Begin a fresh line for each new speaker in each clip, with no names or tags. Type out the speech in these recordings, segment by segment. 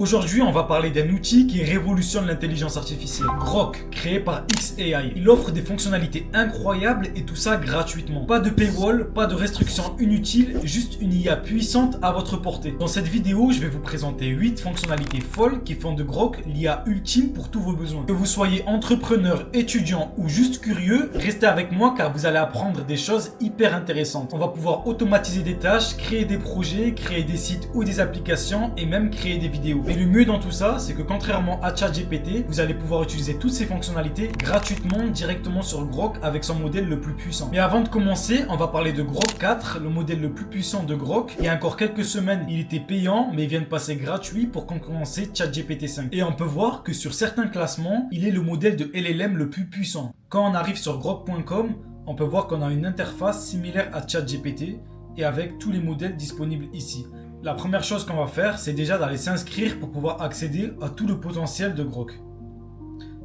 Aujourd'hui, on va parler d'un outil qui révolutionne l'intelligence artificielle. Grok, créé par xAI. Il offre des fonctionnalités incroyables et tout ça gratuitement. Pas de paywall, pas de restrictions inutiles, juste une IA puissante à votre portée. Dans cette vidéo, je vais vous présenter 8 fonctionnalités folles qui font de Grok l'IA ultime pour tous vos besoins. Que vous soyez entrepreneur, étudiant ou juste curieux, restez avec moi car vous allez apprendre des choses hyper intéressantes. On va pouvoir automatiser des tâches, créer des projets, créer des sites ou des applications et même créer des vidéos. Et le mieux dans tout ça, c'est que contrairement à ChatGPT, vous allez pouvoir utiliser toutes ces fonctionnalités gratuitement directement sur Grok avec son modèle le plus puissant. Mais avant de commencer, on va parler de Grok 4, le modèle le plus puissant de Grok. Il y a encore quelques semaines, il était payant, mais il vient de passer gratuit pour concurrencer ChatGPT 5. Et on peut voir que sur certains classements, il est le modèle de LLM le plus puissant. Quand on arrive sur grok.com, on peut voir qu'on a une interface similaire à ChatGPT et avec tous les modèles disponibles ici. La première chose qu'on va faire, c'est déjà d'aller s'inscrire pour pouvoir accéder à tout le potentiel de Grok.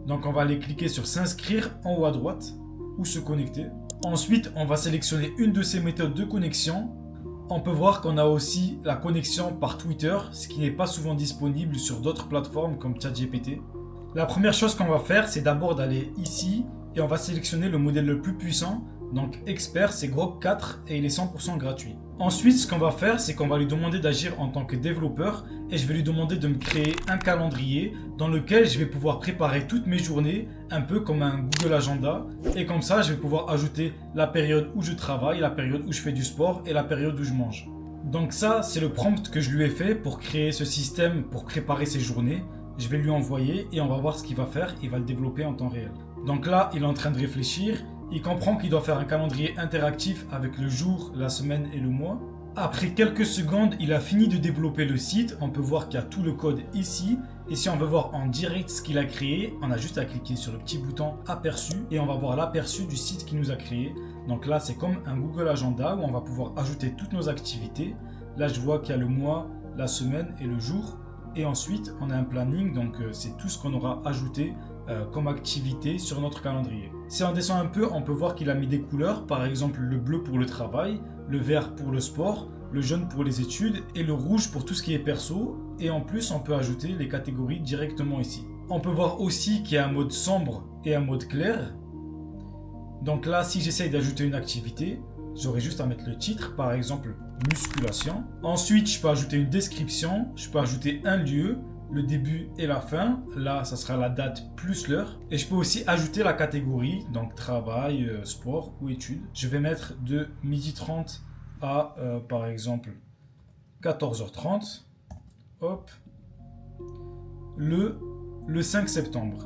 Donc on va aller cliquer sur s'inscrire en haut à droite ou se connecter. Ensuite, on va sélectionner une de ces méthodes de connexion. On peut voir qu'on a aussi la connexion par Twitter, ce qui n'est pas souvent disponible sur d'autres plateformes comme ChatGPT. La première chose qu'on va faire, c'est d'abord d'aller ici et on va sélectionner le modèle le plus puissant. Donc expert, c'est Grok 4 et il est 100% gratuit. Ensuite, ce qu'on va faire, c'est qu'on va lui demander d'agir en tant que développeur et je vais lui demander de me créer un calendrier dans lequel je vais pouvoir préparer toutes mes journées, un peu comme un Google Agenda. Et comme ça, je vais pouvoir ajouter la période où je travaille, la période où je fais du sport et la période où je mange. Donc ça, c'est le prompt que je lui ai fait pour créer ce système, pour préparer ses journées. Je vais lui envoyer et on va voir ce qu'il va faire. Il va le développer en temps réel. Donc là, il est en train de réfléchir. Il comprend qu'il doit faire un calendrier interactif avec le jour, la semaine et le mois. Après quelques secondes, il a fini de développer le site. On peut voir qu'il y a tout le code ici. Et si on veut voir en direct ce qu'il a créé, on a juste à cliquer sur le petit bouton aperçu et on va voir l'aperçu du site qu'il nous a créé. Donc là, c'est comme un Google Agenda où on va pouvoir ajouter toutes nos activités. Là, je vois qu'il y a le mois, la semaine et le jour. Et ensuite, on a un planning, donc c'est tout ce qu'on aura ajouté comme activité sur notre calendrier. Si on descend un peu, on peut voir qu'il a mis des couleurs, par exemple le bleu pour le travail, le vert pour le sport, le jaune pour les études et le rouge pour tout ce qui est perso. Et en plus, on peut ajouter les catégories directement ici. On peut voir aussi qu'il y a un mode sombre et un mode clair. Donc là, si j'essaye d'ajouter une activité, j'aurai juste à mettre le titre, par exemple musculation. Ensuite, je peux ajouter une description, je peux ajouter un lieu, le début et la fin. Là, ça sera la date plus l'heure. Et je peux aussi ajouter la catégorie, donc travail, sport ou études. Je vais mettre de 12h30 à, par exemple, 14h30. Hop. Le 5 septembre.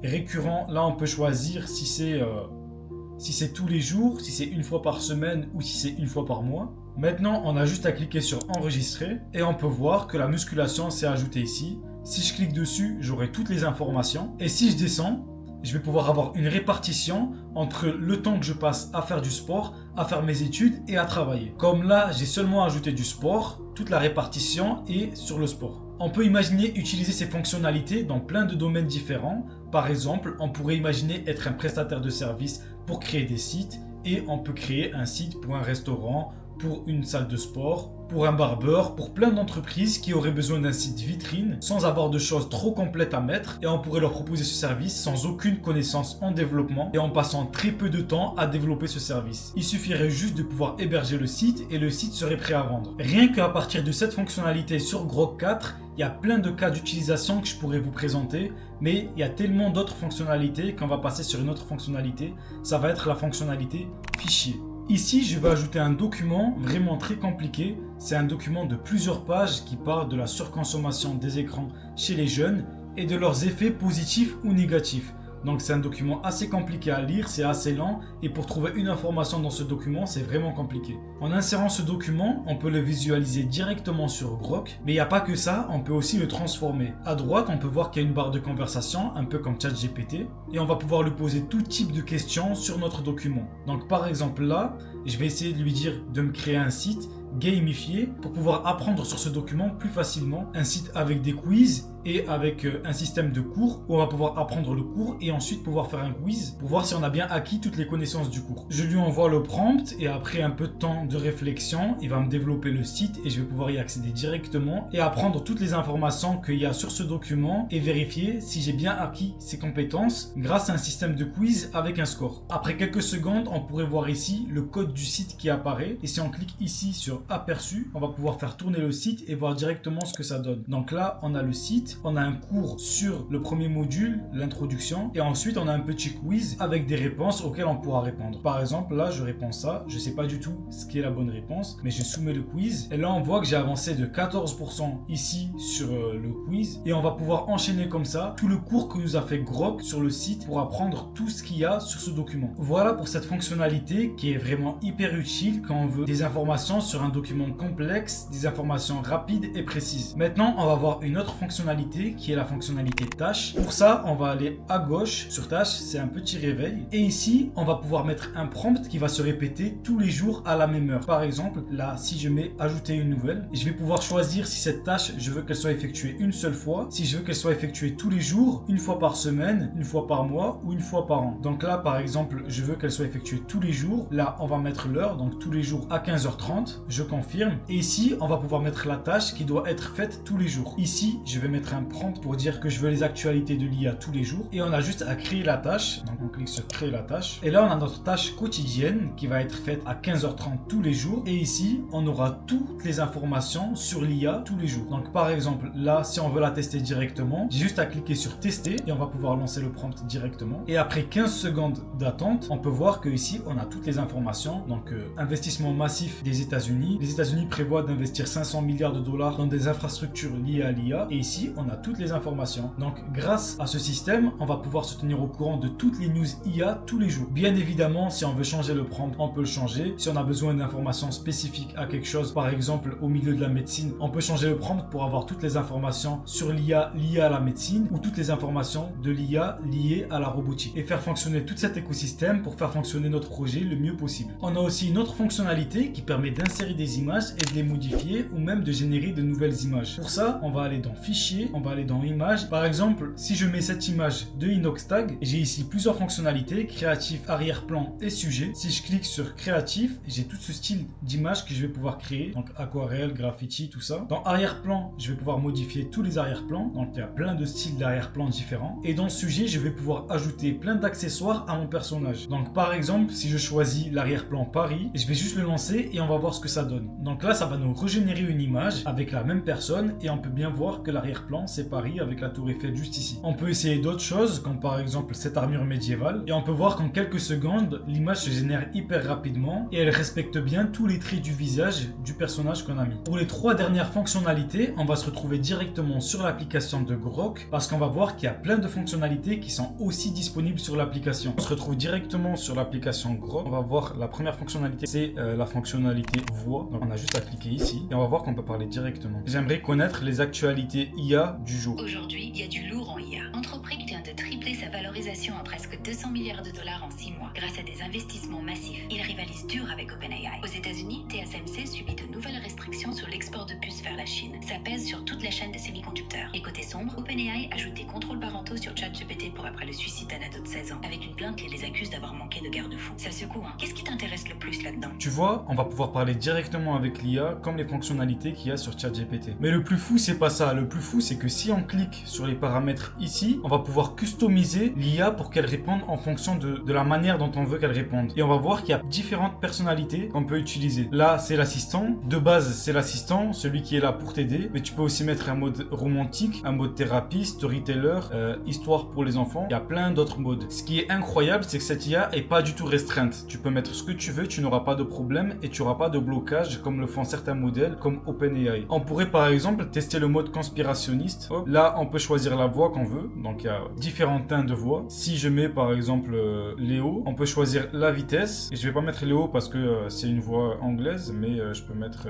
Récurrent, là, on peut choisir si c'est tous les jours, si c'est une fois par semaine ou si c'est une fois par mois. Maintenant, on a juste à cliquer sur enregistrer et on peut voir que la musculation s'est ajoutée ici. Si je clique dessus, j'aurai toutes les informations. Et si je descends, je vais pouvoir avoir une répartition entre le temps que je passe à faire du sport, à faire mes études et à travailler. Comme là, j'ai seulement ajouté du sport, toute la répartition est sur le sport. On peut imaginer utiliser ces fonctionnalités dans plein de domaines différents. Par exemple, on pourrait imaginer être un prestataire de service pour créer des sites et on peut créer un site pour un restaurant, pour une salle de sport, pour un barbeur, pour plein d'entreprises qui auraient besoin d'un site vitrine sans avoir de choses trop complètes à mettre et on pourrait leur proposer ce service sans aucune connaissance en développement et en passant très peu de temps à développer ce service. Il suffirait juste de pouvoir héberger le site et le site serait prêt à vendre. Rien qu'à partir de cette fonctionnalité sur Grok 4, il y a plein de cas d'utilisation que je pourrais vous présenter, mais il y a tellement d'autres fonctionnalités qu'on va passer sur une autre fonctionnalité. Ça va être la fonctionnalité fichier. Ici, je vais ajouter un document vraiment très compliqué. C'est un document de plusieurs pages qui parle de la surconsommation des écrans chez les jeunes et de leurs effets positifs ou négatifs. Donc c'est un document assez compliqué à lire, c'est assez lent et pour trouver une information dans ce document, c'est vraiment compliqué. En insérant ce document, on peut le visualiser directement sur Grok, mais il n'y a pas que ça, on peut aussi le transformer. À droite, on peut voir qu'il y a une barre de conversation, un peu comme ChatGPT, et on va pouvoir lui poser tout type de questions sur notre document. Donc par exemple là, je vais essayer de lui dire de me créer un site gamifié pour pouvoir apprendre sur ce document plus facilement. Un site avec des quiz et avec un système de cours où on va pouvoir apprendre le cours et ensuite pouvoir faire un quiz pour voir si on a bien acquis toutes les connaissances du cours. Je lui envoie le prompt et après un peu de temps de réflexion, il va me développer le site et je vais pouvoir y accéder directement et apprendre toutes les informations qu'il y a sur ce document et vérifier si j'ai bien acquis ces compétences grâce à un système de quiz avec un score. Après quelques secondes, on pourrait voir ici le code du site qui apparaît et si on clique ici sur aperçu, on va pouvoir faire tourner le site et voir directement ce que ça donne. Donc là, on a le site, on a un cours sur le premier module, l'introduction, et ensuite on a un petit quiz avec des réponses auxquelles on pourra répondre. Par exemple, là je réponds ça, je sais pas du tout ce qui est la bonne réponse, mais je soumets le quiz et là on voit que j'ai avancé de 14% ici sur le quiz et on va pouvoir enchaîner comme ça tout le cours que nous a fait Grok sur le site pour apprendre tout ce qu'il y a sur ce document. Voilà pour cette fonctionnalité qui est vraiment hyper utile quand on veut des informations sur un document complexe, des informations rapides et précises. Maintenant, on va voir une autre fonctionnalité qui est la fonctionnalité tâche. Pour ça, on va aller à gauche sur tâche, c'est un petit réveil. Et ici, on va pouvoir mettre un prompt qui va se répéter tous les jours à la même heure. Par exemple, là, si je mets ajouter une nouvelle, je vais pouvoir choisir si cette tâche, je veux qu'elle soit effectuée une seule fois, si je veux qu'elle soit effectuée tous les jours, une fois par semaine, une fois par mois ou une fois par an. Donc là, par exemple, je veux qu'elle soit effectuée tous les jours. Là, on va mettre l'heure, donc tous les jours à 15h30. Je confirme. Et ici, on va pouvoir mettre la tâche qui doit être faite tous les jours. Ici, je vais mettre un prompt pour dire que je veux les actualités de l'IA tous les jours. Et on a juste à créer la tâche. Donc on clique sur créer la tâche. Et là, on a notre tâche quotidienne qui va être faite à 15h30 tous les jours. Et ici, on aura toutes les informations sur l'IA tous les jours. Donc par exemple, là, si on veut la tester directement, j'ai juste à cliquer sur tester et on va pouvoir lancer le prompt directement. Et après 15 secondes d'attente, on peut voir que ici, on a toutes les informations. Donc investissement massif des États-Unis. Les États-Unis prévoient d'investir 500 milliards de dollars dans des infrastructures liées à l'IA. Et ici, on a toutes les informations. Donc grâce à ce système, on va pouvoir se tenir au courant de toutes les news IA tous les jours. Bien évidemment, si on veut changer le prompt, on peut le changer. Si on a besoin d'informations spécifiques à quelque chose, par exemple au milieu de la médecine, on peut changer le prompt pour avoir toutes les informations sur l'IA liées à la médecine ou toutes les informations de l'IA liées à la robotique et faire fonctionner tout cet écosystème pour faire fonctionner notre projet le mieux possible. On a aussi une autre fonctionnalité qui permet d'insérer des images et de les modifier ou même de générer de nouvelles images. Pour ça, on va aller dans Fichier, on va aller dans Images. Par exemple, si je mets cette image de Inoxtag, j'ai ici plusieurs fonctionnalités, créatif, arrière-plan et sujet. Si je clique sur créatif, j'ai tout ce style d'image que je vais pouvoir créer, donc aquarelle, graffiti, tout ça. Dans arrière-plan, je vais pouvoir modifier tous les arrière-plans, donc il y a plein de styles d'arrière-plan différents. Et dans sujet, je vais pouvoir ajouter plein d'accessoires à mon personnage. Donc par exemple, si je choisis l'arrière-plan Paris, je vais juste le lancer et on va voir ce que ça donne. Donc là, ça va nous régénérer une image avec la même personne et on peut bien voir que l'arrière-plan c'est Paris avec la tour Eiffel juste ici. On peut essayer d'autres choses comme par exemple cette armure médiévale et on peut voir qu'en quelques secondes, l'image se génère hyper rapidement et elle respecte bien tous les traits du visage du personnage qu'on a mis. Pour les trois dernières fonctionnalités, on va se retrouver directement sur l'application de Grok parce qu'on va voir qu'il y a plein de fonctionnalités qui sont aussi disponibles sur l'application. On se retrouve directement sur l'application Grok. On va voir la première fonctionnalité, c'est la fonctionnalité voix. Donc on a juste à cliquer ici et on va voir qu'on peut parler directement. J'aimerais connaître les actualités IA du jour.
Aujourd'hui, il y a du lourd en IA. Entreprise vient de tripler sa valorisation à presque 200 milliards de dollars en 6 mois grâce à des investissements massifs. Il rivalise dur avec OpenAI. Aux États-Unis, TSMC subit de nouvelles restrictions sur l'export de puces vers la Chine. Ça pèse sur toute la chaîne des semi-conducteurs. Et côté sombre, OpenAI ajoute des contrôles parentaux sur ChatGPT pour après le suicide d'un ado de 16 ans. Avec une plainte qui les accuse d'avoir manqué de garde-fous. Ça secoue, hein. Qu'est-ce qui t'intéresse le plus là-dedans?
Tu vois, on va pouvoir parler directement avec l'IA comme les fonctionnalités qu'il y a sur ChatGPT. Mais le plus fou, c'est pas ça. Le plus fou, c'est que si on clique sur les paramètres ici, on va pouvoir customiser l'IA pour qu'elle réponde en fonction de la manière dont on veut qu'elle réponde. Et on va voir qu'il y a différentes personnalités qu'on peut utiliser. Là, c'est l'assistant. De base, c'est l'assistant, celui qui est là pour t'aider. Mais tu peux aussi mettre un mode romantique, un mode thérapie, storyteller, histoire pour les enfants. Il y a plein d'autres modes. Ce qui est incroyable, c'est que cette IA est pas du tout restreinte. Tu peux mettre ce que tu veux, tu n'auras pas de problème et tu n'auras pas de blocage comme le font certains modèles comme OpenAI. On pourrait par exemple tester le mode conspirationniste. Hop. Là, on peut choisir la voix qu'on veut. Donc il y a différents teints de voix. Si je mets par exemple Léo, on peut choisir la vitesse. Et je vais pas mettre Léo parce que c'est une voix anglaise, mais je peux mettre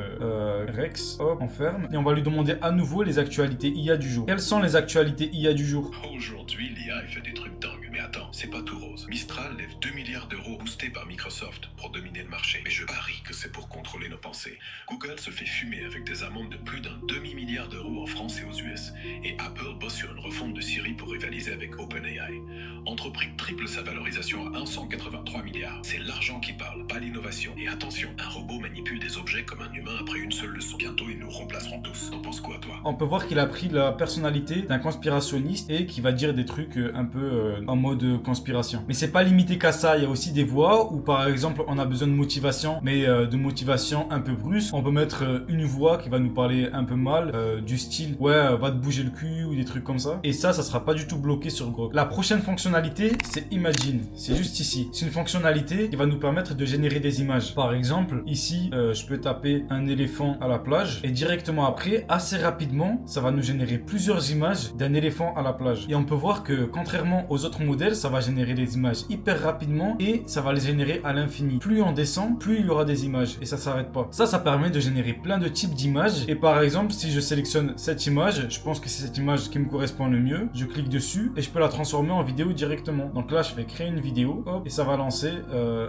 Rex. Hop, on ferme. Et on va lui demander à nouveau les actualités IA du jour. Quelles sont les actualités IA du jour?
Aujourd'hui, l'IA fait des trucs dingues. Mais attends, c'est pas tout rose. Mistral lève 2 milliards d'euros boostés par Microsoft pour dominer le marché. Mais je parie que c'est pour contrôler nos pensées. Google se fait fumer avec des amendes de plus d'un demi-milliard d'euros en France et aux US. Et Apple bosse sur une refonte de Siri pour rivaliser avec OpenAI. Entreprise triple sa valorisation à 183 milliards. C'est l'argent qui parle, pas l'innovation. Et attention, un robot manipule des objets comme un humain après une seule leçon. Bientôt, ils nous remplaceront tous. T'en penses quoi, toi?
On peut voir qu'il a pris la personnalité d'un conspirationniste et qui va dire des trucs un peu en mode conspiration. Mais c'est pas limité qu'à ça, il y a aussi des voix où par exemple on a besoin de motivation, mais de motivation un peu brusque. On peut mettre une voix qui va nous parler un peu mal, du style ouais va te bouger le cul ou des trucs comme ça. Et ça sera pas du tout bloqué sur Grok. La prochaine fonctionnalité c'est Imagine, c'est juste ici. C'est une fonctionnalité qui va nous permettre de générer des images. Par exemple ici je peux taper un éléphant à la plage et directement après, assez rapidement, ça va nous générer plusieurs images d'un éléphant à la plage. Et on peut voir que contrairement aux autres modèles, ça va générer des images hyper rapidement et ça va les générer à l'infini. Plus on descend, plus il y aura des images et ça s'arrête pas. Ça permet de générer plein de types d'images. Et par exemple, si je sélectionne cette image, je pense que c'est cette image qui me correspond le mieux. Je clique dessus et je peux la transformer en vidéo directement. Donc là, je vais créer une vidéo, hop, et ça va lancer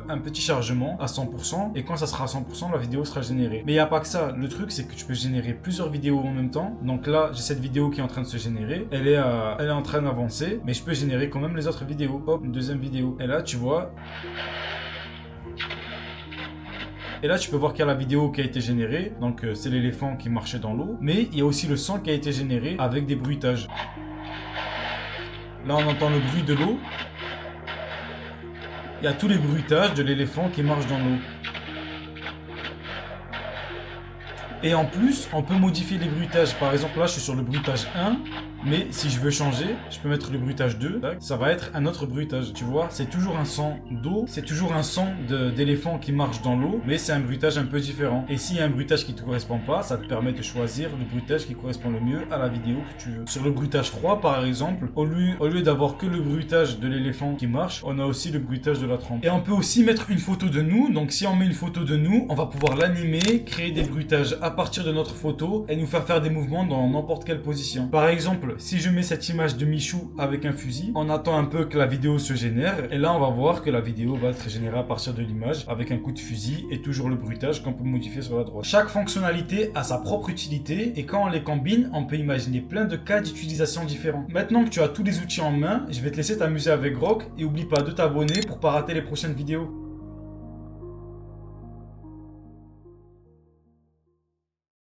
un petit chargement à 100%. Et quand ça sera à 100%, la vidéo sera générée. Mais il n'y a pas que ça. Le truc, c'est que tu peux générer plusieurs vidéos en même temps. Donc là, j'ai cette vidéo qui est en train de se générer. Elle est en train d'avancer, mais je peux générer quand même les autres vidéos. Hop, une deuxième vidéo. Et là, tu vois. Et là, tu peux voir qu'il y a la vidéo qui a été générée. Donc, c'est l'éléphant qui marchait dans l'eau. Mais il y a aussi le son qui a été généré avec des bruitages. Là, on entend le bruit de l'eau. Il y a tous les bruitages de l'éléphant qui marche dans l'eau. Et en plus, on peut modifier les bruitages. Par exemple, là, je suis sur le bruitage 1. Mais si je veux changer, je peux mettre le bruitage 2. Ça va être un autre bruitage. Tu vois, c'est toujours un son d'eau. C'est toujours un son d'éléphant qui marche dans l'eau. Mais c'est un bruitage un peu différent. Et s'il y a un bruitage qui ne te correspond pas, ça te permet de choisir le bruitage qui correspond le mieux à la vidéo que tu veux. Sur le bruitage 3, par exemple, au lieu d'avoir que le bruitage de l'éléphant qui marche, on a aussi le bruitage de la trompe. Et on peut aussi mettre une photo de nous. Donc si on met une photo de nous, on va pouvoir l'animer, créer des bruitages à partir de notre photo et nous faire des mouvements dans n'importe quelle position. Par exemple, si je mets cette image de Michou avec un fusil, on attend un peu que la vidéo se génère et là on va voir que la vidéo va être générée à partir de l'image avec un coup de fusil et toujours le bruitage qu'on peut modifier sur la droite. Chaque fonctionnalité a sa propre utilité et quand on les combine, on peut imaginer plein de cas d'utilisation différents. Maintenant que tu as tous les outils en main, je vais te laisser t'amuser avec Grok et oublie pas de t'abonner pour pas rater les prochaines vidéos.